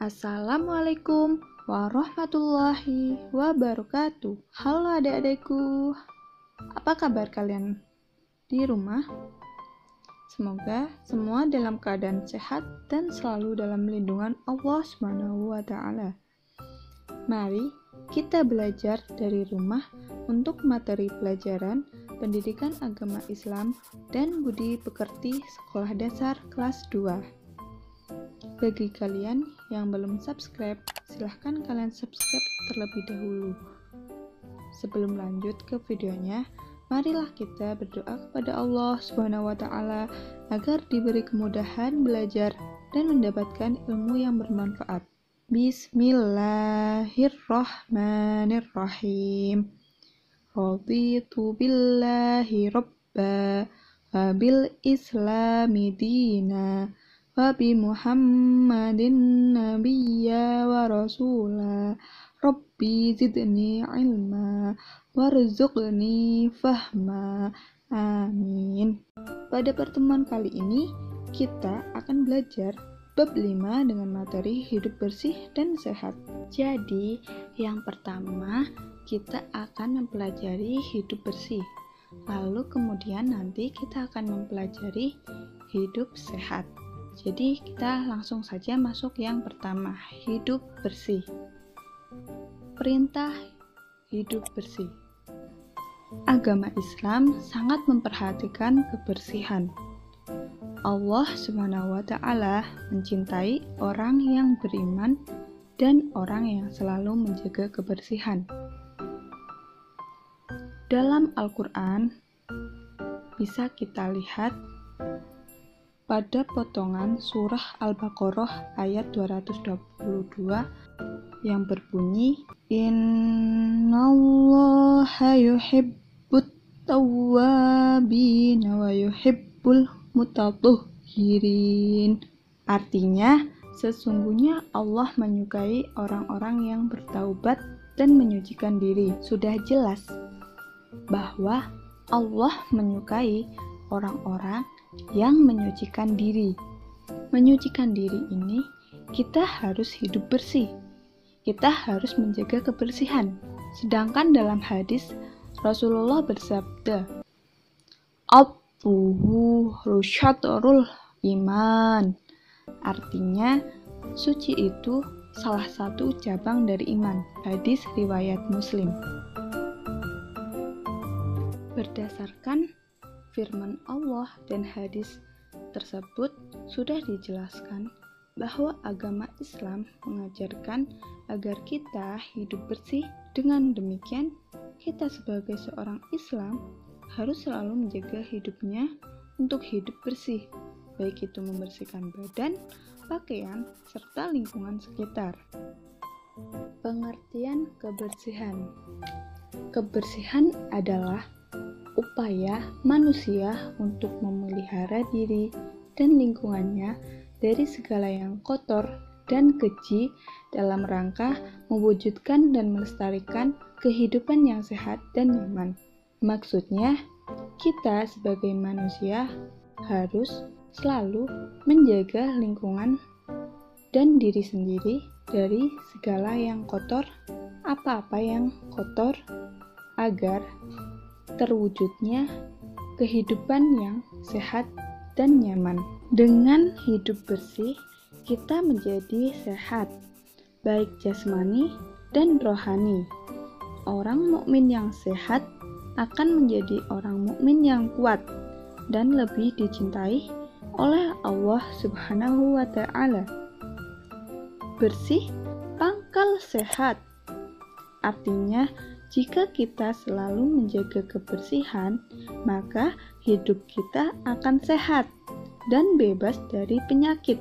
Assalamualaikum warahmatullahi wabarakatuh. Halo adik-adikku, apa kabar kalian di rumah? Semoga semua dalam keadaan sehat dan selalu dalam lindungan Allah SWT. Mari kita belajar dari rumah untuk materi pelajaran pendidikan agama Islam dan budi pekerti sekolah dasar kelas 2. Bagi kalian yang belum subscribe, silahkan kalian subscribe terlebih dahulu. Sebelum lanjut ke videonya, marilah kita berdoa kepada Allah SWT agar diberi kemudahan belajar dan mendapatkan ilmu yang bermanfaat. Bismillahirrahmanirrahim. Raditu billahi robba wa bil islami dina wa bi Muhammadin nabiyya wa rasula. Rabbi zidni ilma warzuqni fahma. Amin. Pada pertemuan kali ini kita akan belajar bab 5 dengan materi hidup bersih dan sehat. Jadi, yang pertama kita akan mempelajari hidup bersih. Lalu kemudian nanti kita akan mempelajari hidup sehat. Jadi kita langsung saja masuk yang pertama, hidup bersih. Perintah hidup bersih. Agama Islam sangat memperhatikan kebersihan. Allah SWT mencintai orang yang beriman dan orang yang selalu menjaga kebersihan. Dalam Al-Quran bisa kita lihat pada potongan surah Al-Baqarah ayat 222 yang berbunyi, Innallaha yuhibbut tawwabin wa yuhibbul mutatahhirin. Artinya, sesungguhnya Allah menyukai orang-orang yang bertaubat dan menyucikan diri. Sudah jelas bahwa Allah menyukai orang-orang yang menyucikan diri. Menyucikan diri ini, kita harus hidup bersih. Kita harus menjaga kebersihan. Sedangkan dalam hadis, Rasulullah bersabda, At-tuhuru syatrul iman. Artinya, suci itu salah satu cabang dari iman. Hadis riwayat Muslim. Berdasarkan firman Allah dan hadis tersebut sudah dijelaskan bahwa agama Islam mengajarkan agar kita hidup bersih. Dengan demikian, kita sebagai seorang Islam harus selalu menjaga hidupnya untuk hidup bersih, baik itu membersihkan badan, pakaian, serta lingkungan sekitar. Pengertian kebersihan. Kebersihan adalah upaya manusia untuk memelihara diri dan lingkungannya dari segala yang kotor dan keji dalam rangka mewujudkan dan melestarikan kehidupan yang sehat dan nyaman. Maksudnya, kita sebagai manusia harus selalu menjaga lingkungan dan diri sendiri dari segala yang kotor, apa-apa yang kotor, agar terwujudnya kehidupan yang sehat dan nyaman. Dengan hidup bersih, kita menjadi sehat, baik jasmani dan rohani. Orang mukmin yang sehat akan menjadi orang mukmin yang kuat dan lebih dicintai oleh Allah Subhanahu wa Ta'ala. Bersih pangkal sehat. Artinya, jika kita selalu menjaga kebersihan, maka hidup kita akan sehat dan bebas dari penyakit.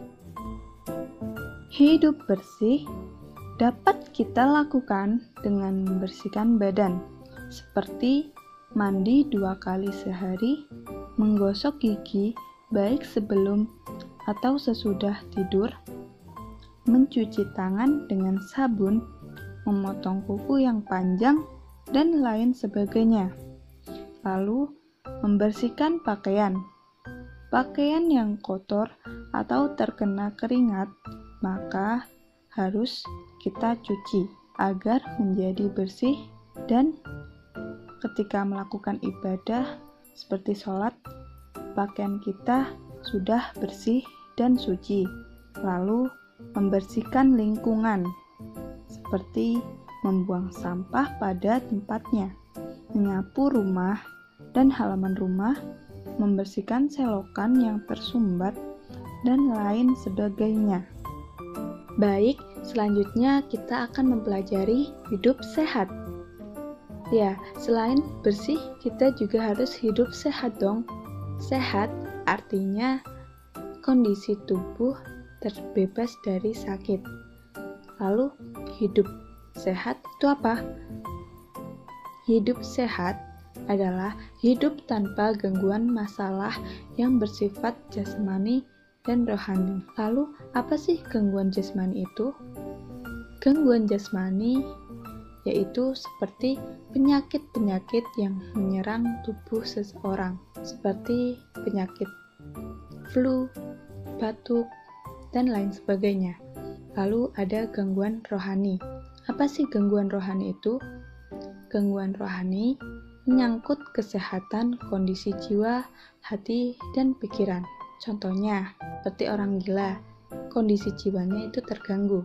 Hidup bersih dapat kita lakukan dengan membersihkan badan, seperti mandi 2 kali sehari, menggosok gigi baik sebelum atau sesudah tidur, mencuci tangan dengan sabun, memotong kuku yang panjang, dan lain sebagainya. Lalu, membersihkan pakaian. Pakaian yang kotor atau terkena keringat, maka harus kita cuci agar menjadi bersih, dan ketika melakukan ibadah seperti sholat, pakaian kita sudah bersih dan suci. Lalu membersihkan lingkungan seperti membuang sampah pada tempatnya, menyapu rumah dan halaman rumah, membersihkan selokan yang tersumbat, dan lain sebagainya. Baik, selanjutnya kita akan mempelajari hidup sehat. Ya, selain bersih, kita juga harus hidup sehat dong. Sehat artinya kondisi tubuh terbebas dari sakit. Lalu, hidup sehat itu apa? Hidup sehat adalah hidup tanpa gangguan masalah yang bersifat jasmani dan rohani. Lalu, apa sih gangguan jasmani itu? Gangguan jasmani yaitu seperti penyakit-penyakit yang menyerang tubuh seseorang, seperti penyakit flu, batuk, dan lain sebagainya. Lalu ada gangguan rohani. Apa sih gangguan rohani itu? Gangguan rohani menyangkut kesehatan kondisi jiwa, hati, dan pikiran. Contohnya, seperti orang gila, kondisi jiwanya itu terganggu.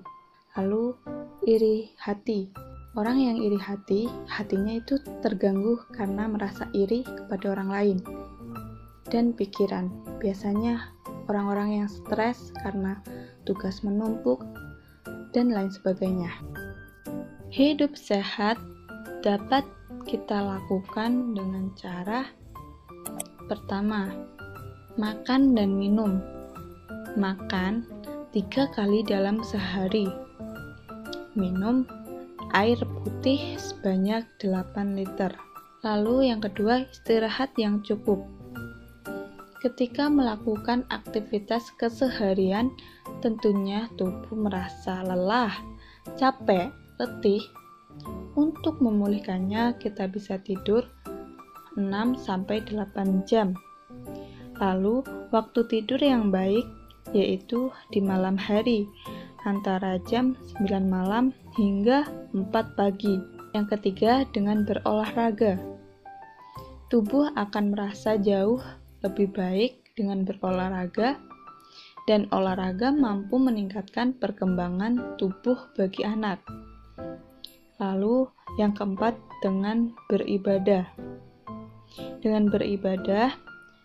Lalu, iri hati. Orang yang iri hati, hatinya itu terganggu karena merasa iri kepada orang lain. Dan pikiran, biasanya orang-orang yang stres karena tugas menumpuk, dan lain sebagainya. Hidup sehat dapat kita lakukan dengan cara pertama, makan dan minum. Makan 3 kali dalam sehari. Minum air putih sebanyak 8 liter. Lalu yang kedua, istirahat yang cukup. Ketika melakukan aktivitas keseharian, tentunya tubuh merasa lelah, capek, letih. Untuk memulihkannya, kita bisa tidur 6-8 jam. Lalu, waktu tidur yang baik yaitu di malam hari, antara jam 9 malam hingga 4 pagi. Yang ketiga, dengan berolahraga. Tubuh akan merasa jauh lebih baik dengan berolahraga, dan olahraga mampu meningkatkan perkembangan tubuh bagi anak. Lalu, yang keempat, dengan beribadah. Dengan beribadah,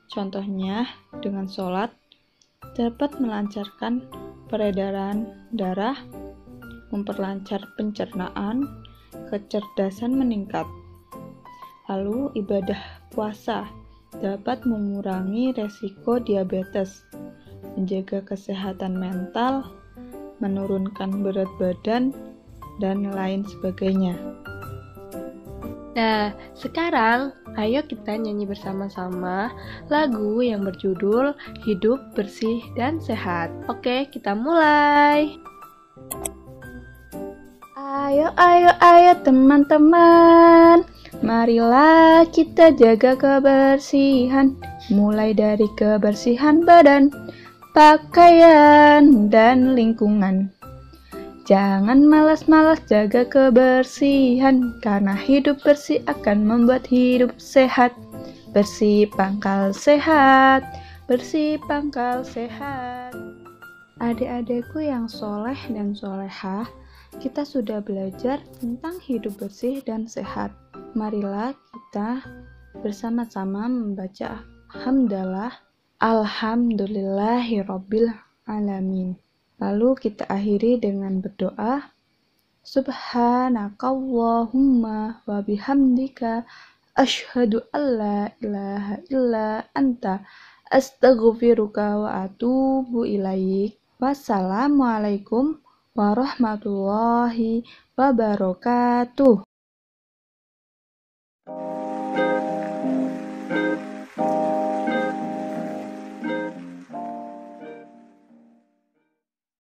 contohnya dengan sholat, dapat melancarkan peredaran darah, memperlancar pencernaan, kecerdasan meningkat. Lalu, ibadah puasa dapat mengurangi resiko diabetes, menjaga kesehatan mental, menurunkan berat badan, dan lain sebagainya. Nah, sekarang ayo kita nyanyi bersama-sama lagu yang berjudul Hidup Bersih dan Sehat. Oke, kita mulai. Ayo teman-teman, marilah kita jaga kebersihan, mulai dari kebersihan badan, pakaian, dan lingkungan. Jangan malas-malas jaga kebersihan, karena hidup bersih akan membuat hidup sehat. Bersih pangkal sehat, bersih pangkal sehat. Adik-adikku yang soleh dan solehah, kita sudah belajar tentang hidup bersih dan sehat. Marilah kita bersama-sama membaca hamdalah, alhamdulillahirabbil alamin. Lalu kita akhiri dengan berdoa, Subhanakallahumma wa bihamdika asyhadu alla ilaha illa anta astaghfiruka wa atubu ilaik. Wassalamualaikum warahmatullahi wabarakatuh.